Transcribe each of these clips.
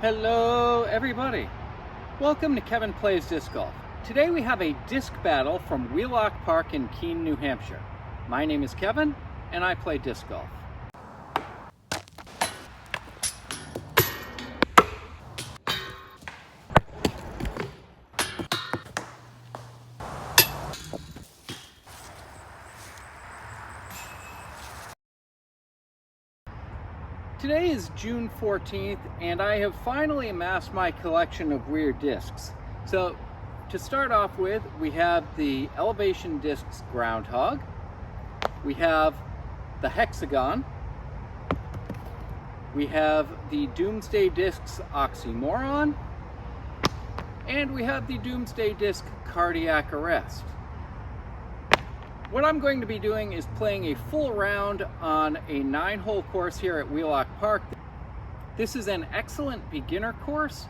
Hello everybody! Welcome to Kevin Plays Disc Golf. Today we have a disc battle from Wheelock Park in Keene, New Hampshire. My name is Kevin and I play disc golf. Today is June 14th and I have finally amassed my collection of weird discs. So to start off with, we have the Elevation Discs Groundhog, we have the Hexagon, we have the Doomsday Discs Oxymoron, and we have the Doomsday Disc Cardiac Arrest. What I'm going to be doing is playing a full round on a 9-hole course here at Wheelock Park. This is an excellent beginner course,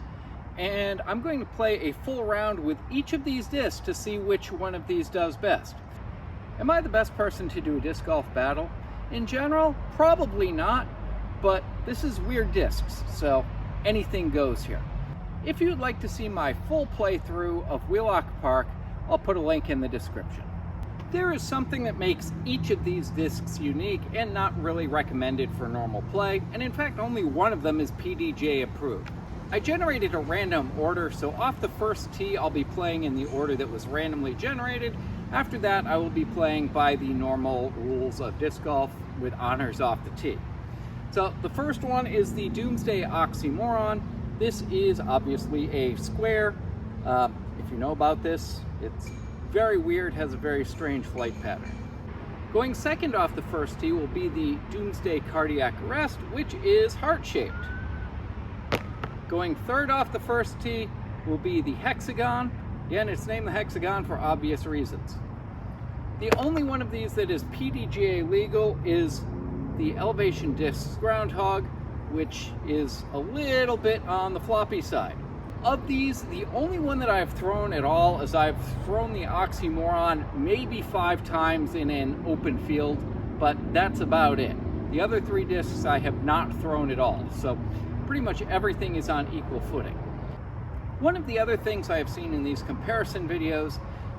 and I'm going to play a full round with each of these discs to see which one of these does best. Am I the best person to do a disc golf battle? In general, probably not, but this is weird discs, so anything goes here. If you'd like to see my full playthrough of Wheelock Park, I'll put a link in the description. There is something that makes each of these discs unique and not really recommended for normal play, and in fact only one of them is PDGA approved. I generated a random order, so off the first tee I'll be playing in the order that was randomly generated. After that I will be playing by the normal rules of disc golf with honors off the tee. So the first one is the Doomsday Oxymoron. This is obviously a square. If you know about this, it's very weird, has a very strange flight pattern. Going second off the first tee will be the Doomsday Cardiac Arrest, which is heart-shaped. Going third off the first tee will be the Hexagon. Again, it's named the Hexagon for obvious reasons. The only one of these that is PDGA legal is the Elevation Discs Groundhog, which is a little bit on the floppy side. Of these, the only one that I've thrown at all is I've thrown the Oxymoron maybe 5 times in an open field, but that's about it. The other 3 discs I have not thrown at all, so pretty much everything is on equal footing. One of the other things I have seen in these comparison videos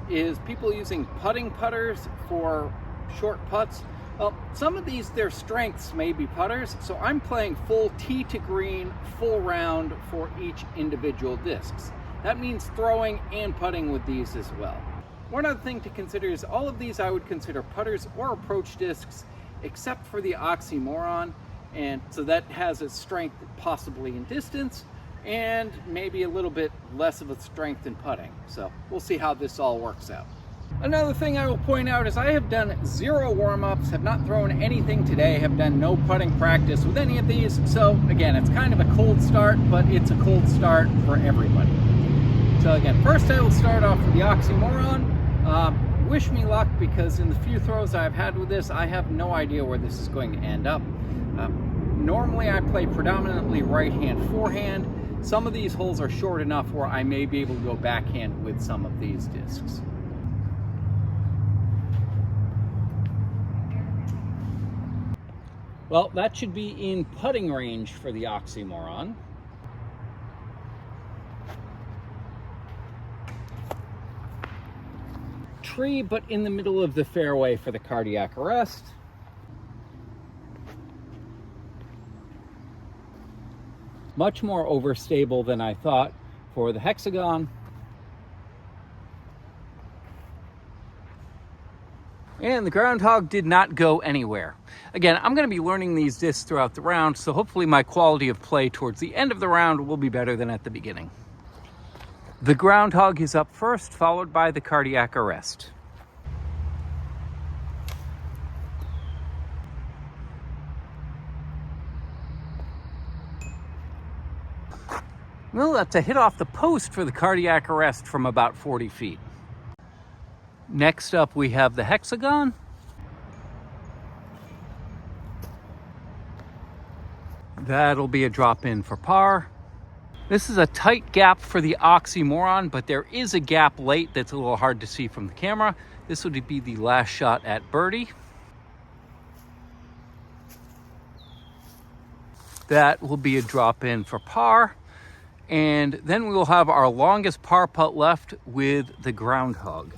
is people using putting putters for short putts. Well, some of these, their strengths may be putters, so I'm playing full tee to green, full round for each individual discs. That means throwing and putting with these as well. One other thing to consider is all of these I would consider putters or approach discs, except for the Oxymoron, and so that has its strength possibly in distance, and maybe a little bit less of a strength in putting. So we'll see how this all works out. Another thing I will point out is I have done 0 warm-ups, have not thrown anything today, have done no putting practice with any of these. So again, it's kind of a cold start, but it's a cold start for everybody. So again, first I will start off with the Oxymoron. Wish me luck, because in the few throws I've had with this, I have no idea where this is going to end up. Normally I play predominantly right-hand, forehand. Some of these holes are short enough where I may be able to go backhand with some of these discs. Well, that should be in putting range for the Oxymoron. Tree, but in the middle of the fairway for the Cardiac Arrest. Much more overstable than I thought for the Hexagon. And the Groundhog did not go anywhere. Again, I'm going to be learning these discs throughout the round, so hopefully my quality of play towards the end of the round will be better than at the beginning. The Groundhog is up first, followed by the Cardiac Arrest. Well, that's a hit off the post for the Cardiac Arrest from about 40 feet. Next up, we have the Hexagon. That'll be a drop in for par. This is a tight gap for the Oxymoron, but there is a gap late that's a little hard to see from the camera. This would be the last shot at birdie. That will be a drop in for par. And then we will have our longest par putt left with the Groundhog.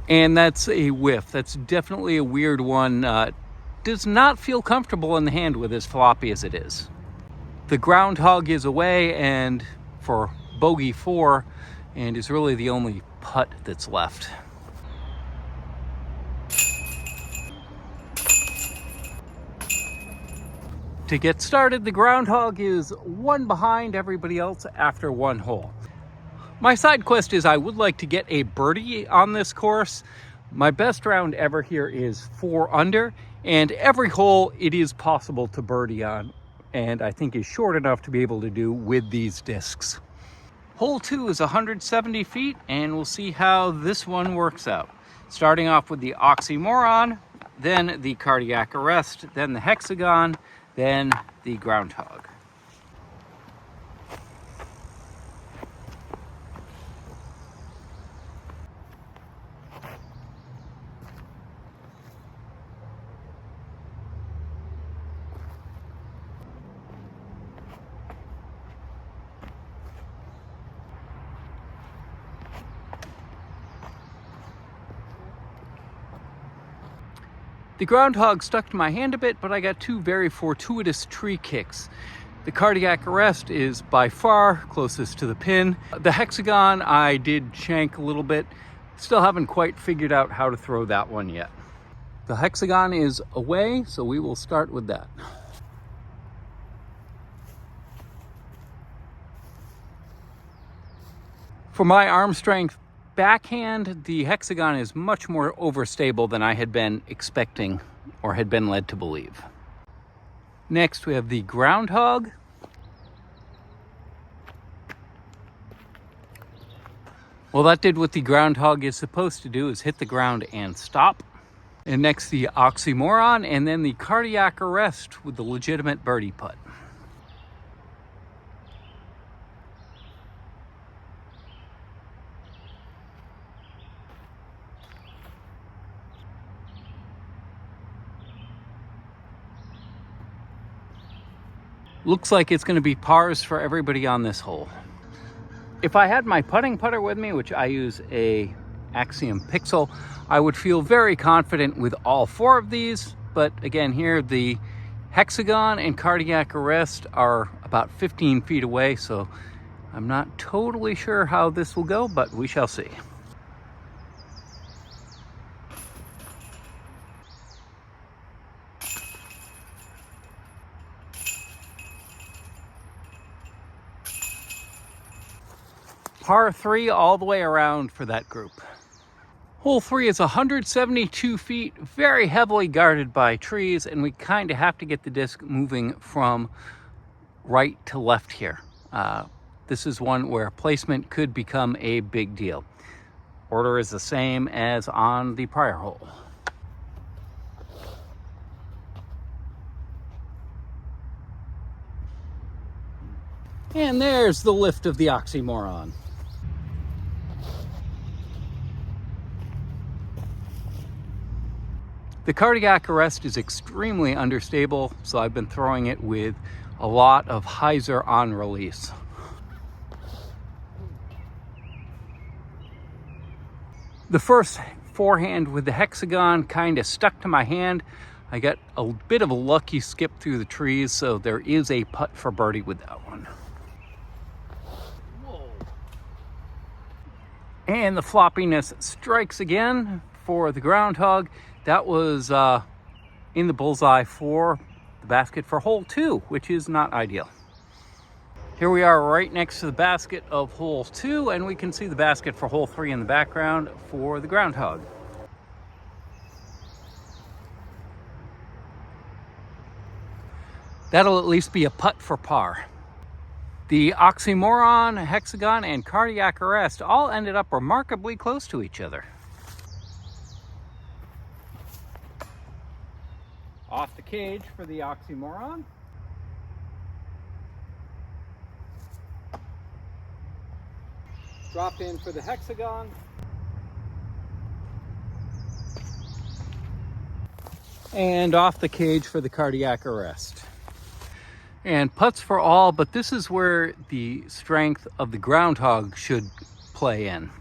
And that's a whiff. That's definitely a weird one. Does not feel comfortable in the hand with as floppy as it is. The Groundhog is away and for bogey 4, and is really the only putt that's left. To get started, the Groundhog is one behind everybody else after one hole. My side quest is I would like to get a birdie on this course. My best round ever here is 4 under, and every hole it is possible to birdie on, and I think is short enough to be able to do with these discs. Hole 2 is 170 feet, and we'll see how this one works out. Starting off with the Oxymoron, then the Cardiac Arrest, then the Hexagon, then the Groundhog. The Groundhog stuck to my hand a bit, but I got 2 very fortuitous tree kicks. The Cardiac Arrest is by far closest to the pin. The Hexagon I did shank a little bit. Still haven't quite figured out how to throw that one yet. The Hexagon is away, so we will start with that. For my arm strength backhand, the Hexagon is much more overstable than I had been expecting or had been led to believe. Next, we have the Groundhog. Well, that did what the Groundhog is supposed to do, is hit the ground and stop. And next, the Oxymoron, and then the Cardiac Arrest with the legitimate birdie putt. Looks like it's going to be pars for everybody on this hole. If I had my putting putter with me, which I use a Axiom Pixel, I would feel very confident with all 4 of these. But again, here the Hexagon and Cardiac Arrest are about 15 feet away, so I'm not totally sure how this will go, but we shall see. Par 3 all the way around for that group. Hole 3 is 172 feet, very heavily guarded by trees, and we kind of have to get the disc moving from right to left here. This is one where placement could become a big deal. Order is the same as on the prior hole. And there's the lift of the Oxymoron. The Cardiac Arrest is extremely understable, so I've been throwing it with a lot of hyzer on release. The first forehand with the Hexagon kind of stuck to my hand. I got a bit of a lucky skip through the trees, so there is a putt for birdie with that one. Whoa. And the floppiness strikes again for the Groundhog. That was in the bullseye for the basket for hole 2, which is not ideal. Here we are right next to the basket of hole 2, and we can see the basket for hole 3 in the background for the Groundhog. That'll at least be a putt for par. The Oxymoron, Hexagon, and Cardiac Arrest all ended up remarkably close to each other. Off the cage for the Oxymoron. Drop in for the Hexagon. And off the cage for the cardiac arrest. And putts for all, but this is where the strength of the groundhog should play in.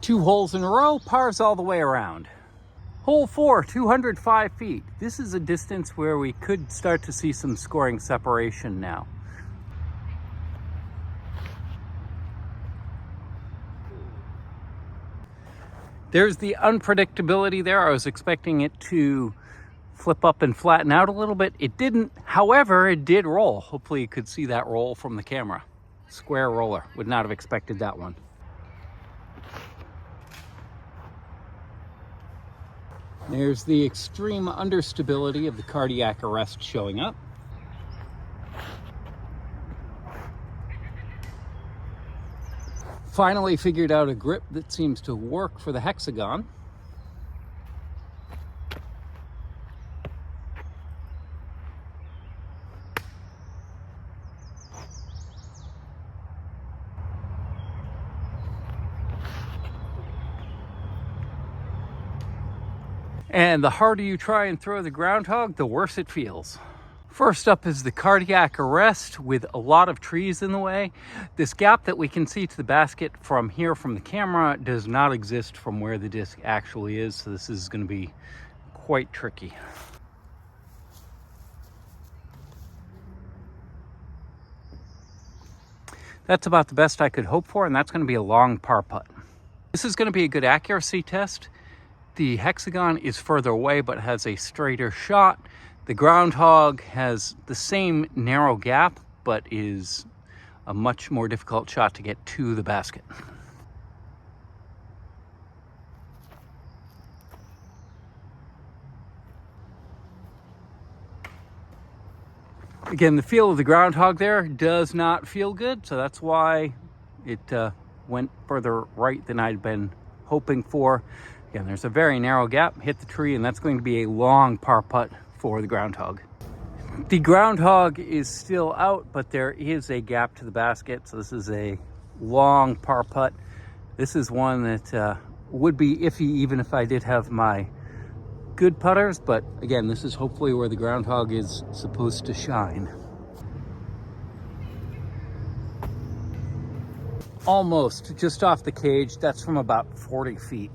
Two holes in a row, pars all the way around. Hole 4, 205 feet. This is a distance where we could start to see some scoring separation now. There's the unpredictability there. I was expecting it to flip up and flatten out a little bit. It didn't. However, it did roll. Hopefully you could see that roll from the camera. Square roller. Would not have expected that one. There's the extreme understability of the cardiac arrest showing up. Finally figured out a grip that seems to work for the hexagon. And the harder you try and throw the groundhog, the worse it feels. First up is the cardiac arrest with a lot of trees in the way. This gap that we can see to the basket from here from the camera does not exist from where the disc actually is, so this is going to be quite tricky. That's about the best I could hope for, and that's going to be a long par putt. This is going to be a good accuracy test. The hexagon is further away but has a straighter shot. The groundhog has the same narrow gap but is a much more difficult shot to get to the basket. Again, the feel of the groundhog there does not feel good, so that's why it went further right than I'd been hoping for. Again, there's a very narrow gap, hit the tree, and that's going to be a long par putt for the groundhog. The groundhog is still out, but there is a gap to the basket, so this is a long par putt. This is one that would be iffy even if I did have my good putters, but again, this is hopefully where the groundhog is supposed to shine. Almost just off the cage. That's from about 40 feet.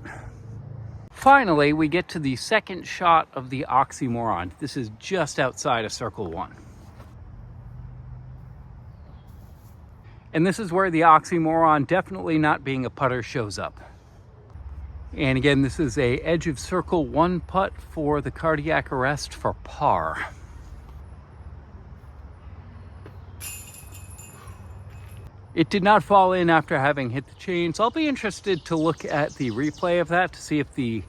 Finally, we get to the second shot of the Oxymoron. This is just outside of circle 1. And this is where the Oxymoron, definitely not being a putter, shows up. And again, this is a edge of circle 1 putt for the cardiac arrest for par. It did not fall in after having hit the chains. I'll be interested to look at the replay of that to see if the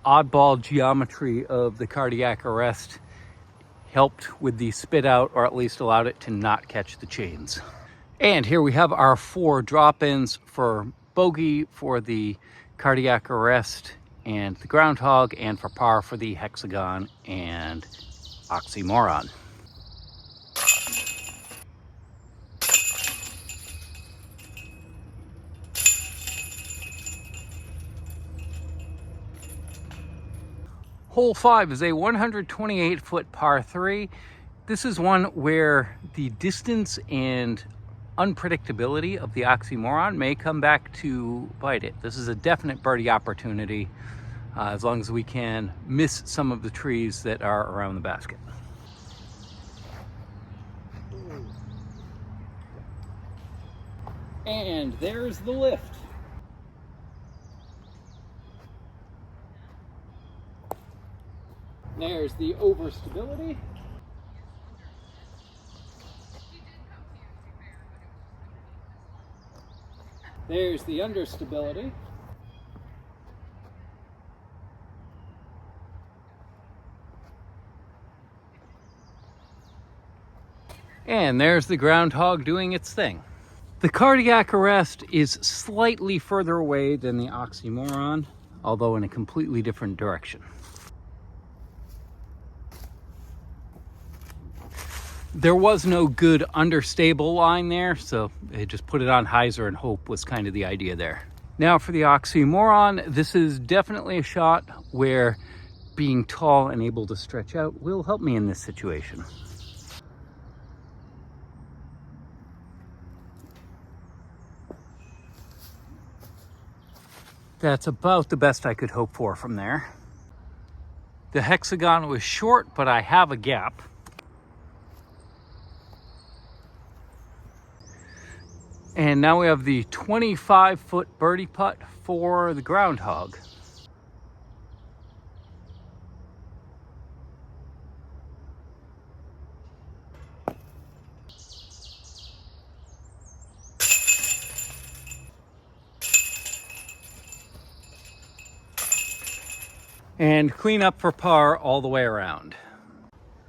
oddball geometry of the cardiac arrest helped with the spit out, or at least allowed it to not catch the chains. And here we have our 4 drop-ins for bogey for the cardiac arrest and the groundhog, and for par for the hexagon and Oxymoron. Hole 5 is a 128-foot par 3. This is one where the distance and unpredictability of the Oxymoron may come back to bite it. This is a definite birdie opportunity as long as we can miss some of the trees that are around the basket. And there's the lift. There's the overstability. There's the understability. And there's the groundhog doing its thing. The cardiac arrest is slightly further away than the Oxymoron, although in a completely different direction. There was no good understable line there, so they just put it on hyzer and hope was kind of the idea there. Now for the Oxymoron, this is definitely a shot where being tall and able to stretch out will help me in this situation. That's about the best I could hope for from there. The hexagon was short, but I have a gap. And now we have the 25-foot birdie putt for the Groundhog. And clean up for par all the way around.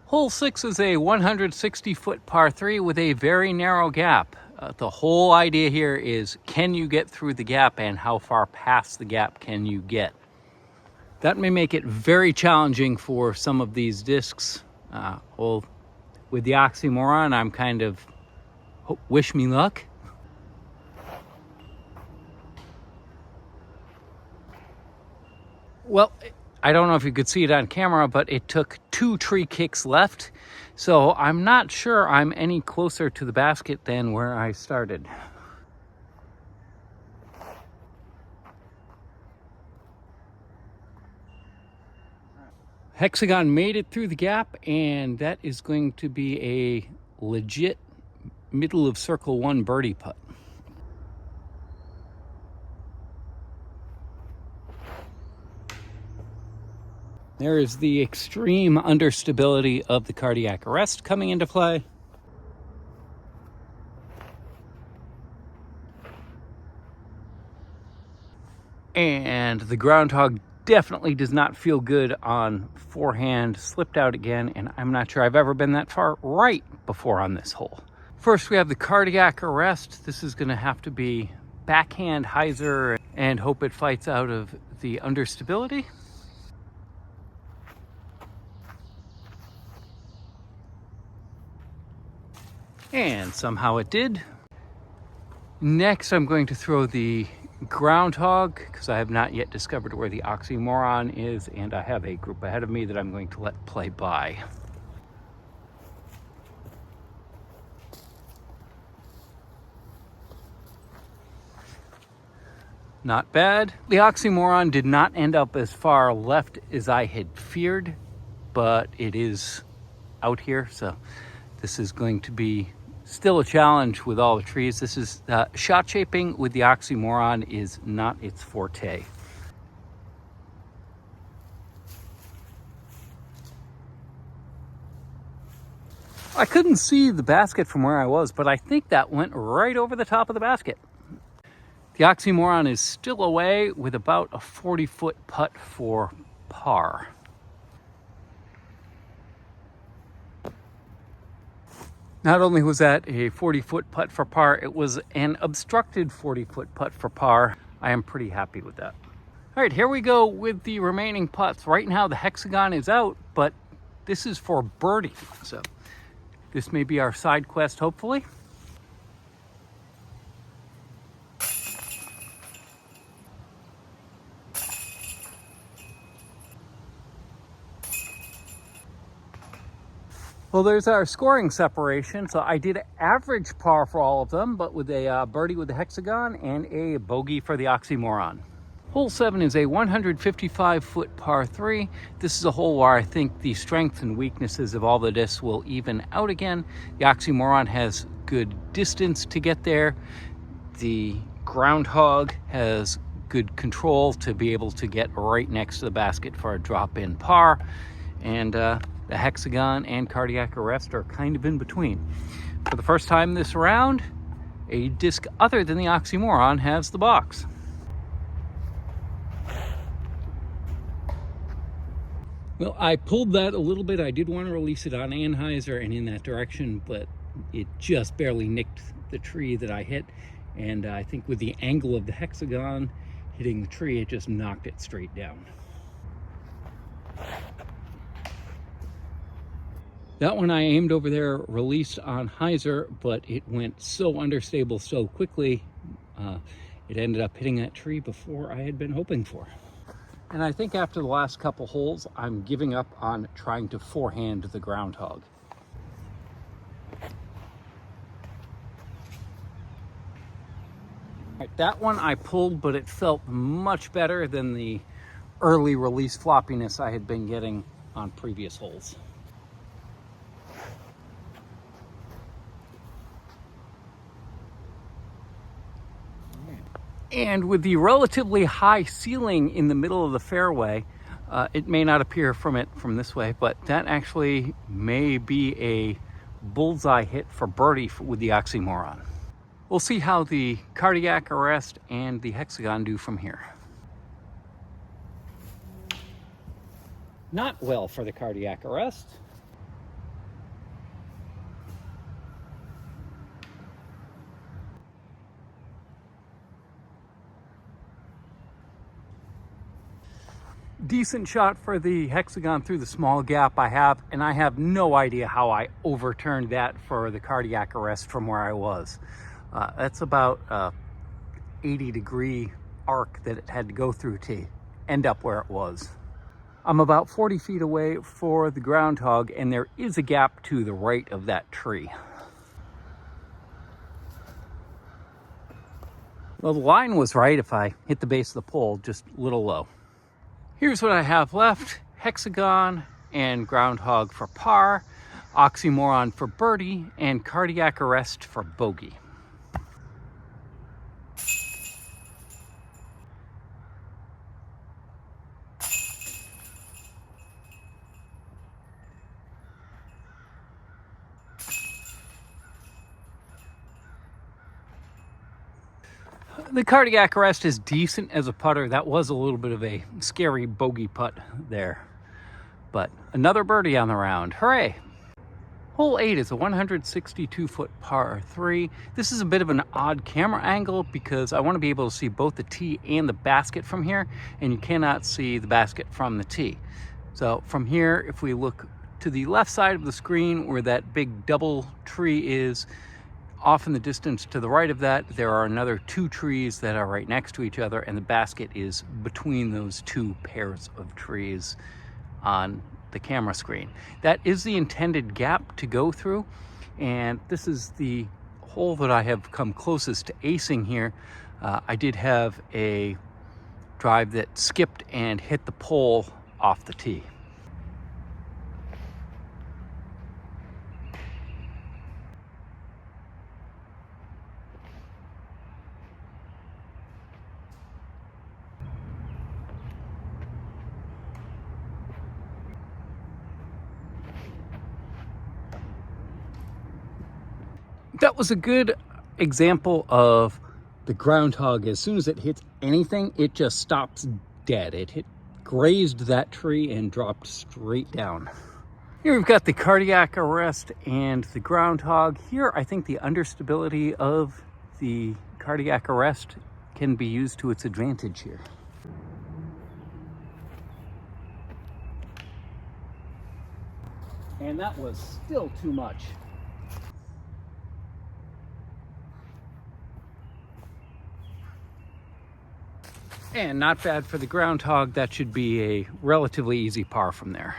Hole 6 is a 160-foot par 3 with a very narrow gap. The whole idea here is, can you get through the gap and how far past the gap can you get? That may make it very challenging for some of these discs. Well, with the Oxymoron, I'm kind of wish me luck. Well, I don't know if you could see it on camera, but it took 2 tree kicks left. So I'm not sure I'm any closer to the basket than where I started. Hexagon made it through the gap, and that is going to be a legit middle of circle 1 birdie putt. There is the extreme understability of the cardiac arrest coming into play. And the Groundhog definitely does not feel good on forehand, slipped out again, and I'm not sure I've ever been that far right before on this hole. First, we have the cardiac arrest. This is going to have to be backhand hyzer and hope it fights out of the understability. And somehow it did. Next, I'm going to throw the Groundhog because I have not yet discovered where the Oxymoron is, and I have a group ahead of me that I'm going to let play by. Not bad. The Oxymoron did not end up as far left as I had feared, but it is out here, so this is going to be still a challenge with all the trees. This is shot shaping with the Oxymoron is not its forte. I couldn't see the basket from where I was, but I think that went right over the top of the basket. The Oxymoron is still away with about a 40-foot putt for par. Not only was that a 40-foot putt for par, it was an obstructed 40-foot putt for par. I am pretty happy with that. All right, here we go with the remaining putts. Right now the hexagon is out, but this is for birdie. So this may be our side quest, hopefully. Well, there's our scoring separation. So I did average par for all of them, but with a birdie with the hexagon and a bogey for the Oxymoron. Hole 7 is a 155-foot par 3. This is a hole where I think the strengths and weaknesses of all the discs will even out again. The Oxymoron has good distance to get there. The Groundhog has good control to be able to get right next to the basket for a drop-in par. And the hexagon and cardiac arrest are kind of in between. For the first time this round, a disc other than the Oxymoron has the box. Well, I pulled that a little bit. I did want to release it on anhyzer and in that direction, but it just barely nicked the tree that I hit. And I think with the angle of the hexagon hitting the tree, it just knocked it straight down. That one I aimed over there, released on hyzer, but it went so understable so quickly, it ended up hitting that tree before I had been hoping for. And I think after the last couple holes, I'm giving up on trying to forehand the groundhog. Right, that one I pulled, but it felt much better than the early release floppiness I had been getting on previous holes. And with the relatively high ceiling in the middle of the fairway, it may not appear from this way, but that actually may be a bullseye hit for birdie with the Oxymoron. We'll see how the Cardiac Arrest and the Hexagon do from here. Not well for the Cardiac Arrest. Decent shot for the Hexagon through the small gap I have, and I have no idea how I overturned that for the Cardiac Arrest from where I was. That's about a 80-degree arc that it had to go through to end up where it was. I'm about 40 feet away for the groundhog, and there is a gap to the right of that tree. Well, the line was right if I hit the base of the pole just a little low. Here's what I have left: Hexagon and groundhog for par, Oxymoron for birdie, and Cardiac Arrest for bogey. The Cardiac Arrest is decent as a putter. That was a little bit of a scary bogey putt there. But another birdie on the round. Hooray! Hole 8 is a 162-foot par 3. This is a bit of an odd camera angle because I want to be able to see both the tee and the basket from here, and you cannot see the basket from the tee. So from here, if we look to the left side of the screen where that big double tree is, off in the distance to the right of that, there are another 2 trees that are right next to each other, and the basket is between those 2 pairs of trees on the camera screen. That is the intended gap to go through, and this is the hole that I have come closest to acing here. I did have a drive that skipped and hit the pole off the tee. That was a good example of the groundhog. As soon as it hits anything, it just stops dead. It grazed that tree and dropped straight down. Here we've got the Cardiac Arrest and the groundhog. Here I think the understability of the Cardiac Arrest can be used to its advantage here. And that was still too much. And not bad for the groundhog. That should be a relatively easy par from there.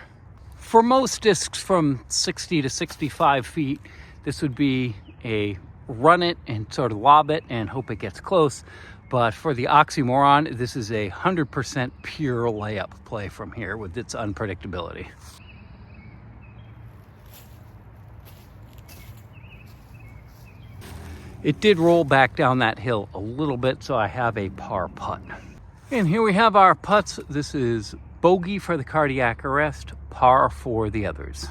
For most discs from 60 to 65 feet, this would be a run it and sort of lob it and hope it gets close. But for the Oxymoron, this is a 100% pure layup play from here with its unpredictability. It did roll back down that hill a little bit, so I have a par putt. And here we have our putts. This is bogey for the Cardiac Arrest, par for the others.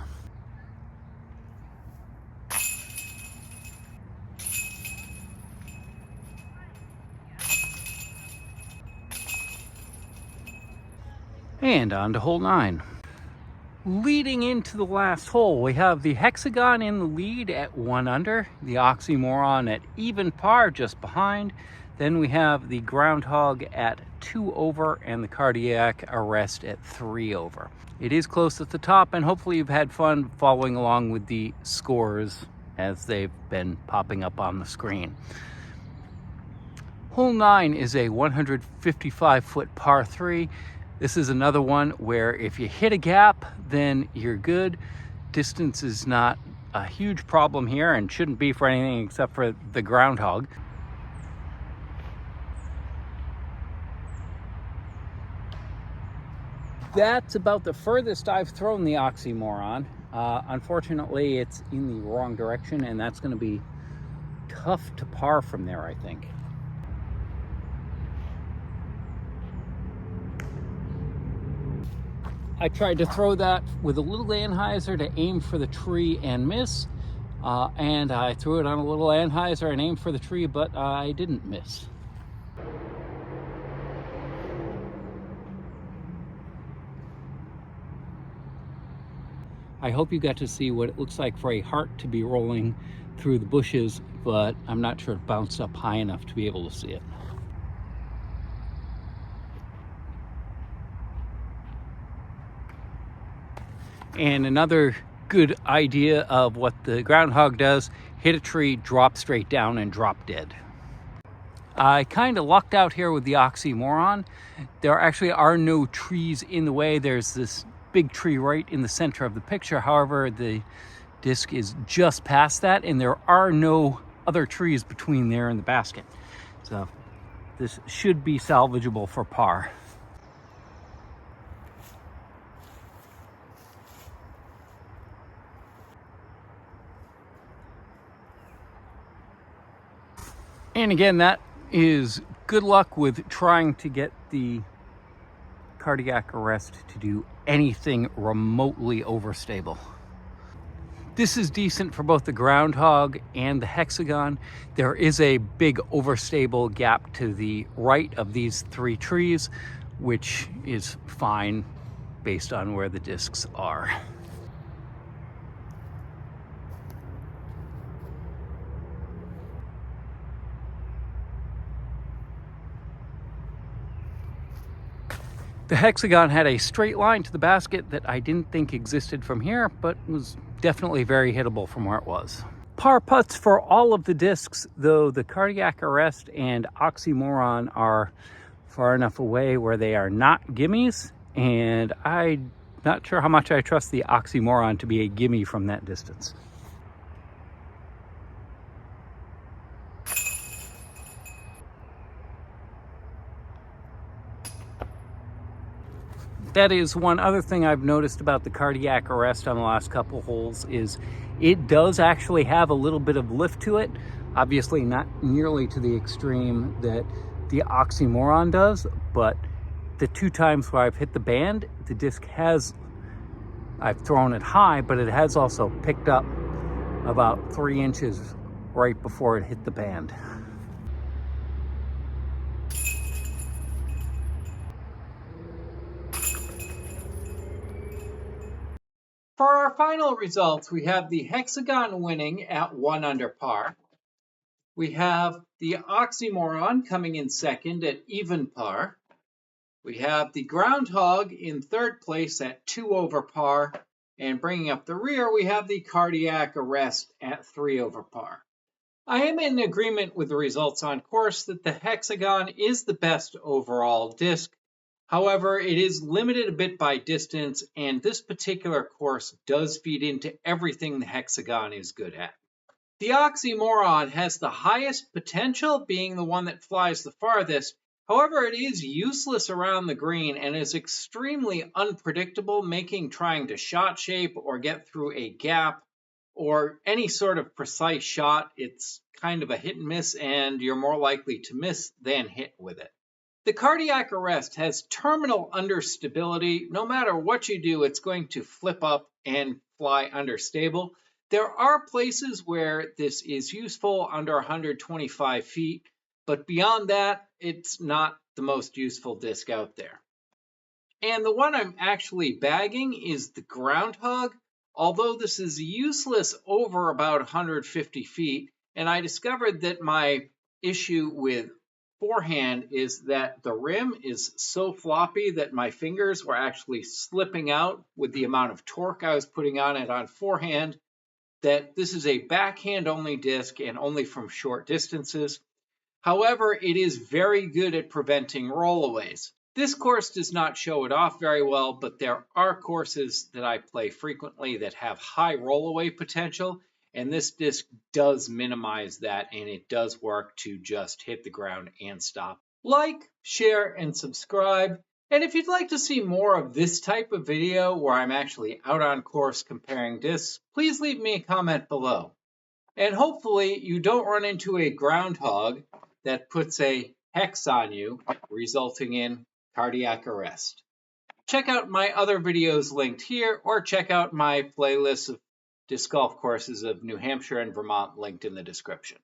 And on to hole 9. Leading into the last hole, we have the Hexagon in the lead at 1 under, the Oxymoron at even par just behind, Then we have the Groundhog at 2 over and the Cardiac Arrest at 3 over. It is close at the top, and hopefully you've had fun following along with the scores as they've been popping up on the screen. Hole 9 is a 155-foot par 3. This is another one where if you hit a gap, then you're good. Distance is not a huge problem here and shouldn't be for anything except for the Groundhog. That's about the furthest I've thrown the Oxymoron. Unfortunately, it's in the wrong direction, and that's going to be tough to par from there, I think. I tried to throw that with a little anhyzer to aim for the tree and miss, and I threw it on a little anhyzer and aimed for the tree, but I didn't miss. I hope you got to see what it looks like for a heart to be rolling through the bushes, but I'm not sure it bounced up high enough to be able to see it. And another good idea of what the Groundhog does, hit a tree, drop straight down, and drop dead. I kind of lucked out here with the Oxymoron. There actually are no trees in the way. There's this big tree right in the center of the picture. However, the disc is just past that, and there are no other trees between there and the basket. So this should be salvageable for par. And again, that is good luck with trying to get the Cardiac Arrest to do anything remotely overstable. This is decent for both the Groundhog and the Hexagon. There is a big overstable gap to the right of these 3 trees, which is fine based on where the discs are. The Hexagon had a straight line to the basket that I didn't think existed from here, but was definitely very hittable from where it was. Par putts for all of the discs, though the Cardiac Arrest and Oxymoron are far enough away where they are not gimmies, and I'm not sure how much I trust the Oxymoron to be a gimme from that distance. That is one other thing I've noticed about the Cardiac Arrest on the last couple holes is it does actually have a little bit of lift to it. Obviously not nearly to the extreme that the Oxymoron does, but the 2 times where I've hit the band, the disc has, I've thrown it high, but it has also picked up about 3 inches right before it hit the band. For our final results, we have the Hexagon winning at 1 under par. We have the Oxymoron coming in second at even par. We have the Groundhog in 3rd place at 2 over par. And bringing up the rear, we have the Cardiac Arrest at 3 over par. I am in agreement with the results on course that the Hexagon is the best overall disc. However, it is limited a bit by distance, and this particular course does feed into everything the Hexagon is good at. The Oxymoron has the highest potential, being the one that flies the farthest. However, it is useless around the green and is extremely unpredictable, making trying to shot shape or get through a gap or any sort of precise shot, it's kind of a hit and miss, and you're more likely to miss than hit with it. The Cardiac Arrest has terminal understability. No matter what you do, it's going to flip up and fly understable. There are places where this is useful under 125 feet, but beyond that, it's not the most useful disc out there. And the one I'm actually bagging is the Groundhog. Although this is useless over about 150 feet, and I discovered that my issue with forehand is that the rim is so floppy that my fingers were actually slipping out with the amount of torque I was putting on it on forehand, that this is a backhand only disc and only from short distances. However, it is very good at preventing rollaways. This course does not show it off very well, but there are courses that I play frequently that have high rollaway potential, and this disc does minimize that, and it does work to just hit the ground and stop. Like, share, and subscribe. And if you'd like to see more of this type of video where I'm actually out on course comparing discs, please leave me a comment below. And hopefully you don't run into a groundhog that puts a hex on you, resulting in cardiac arrest. Check out my other videos linked here, or check out my playlist of disc golf courses of New Hampshire and Vermont linked in the description.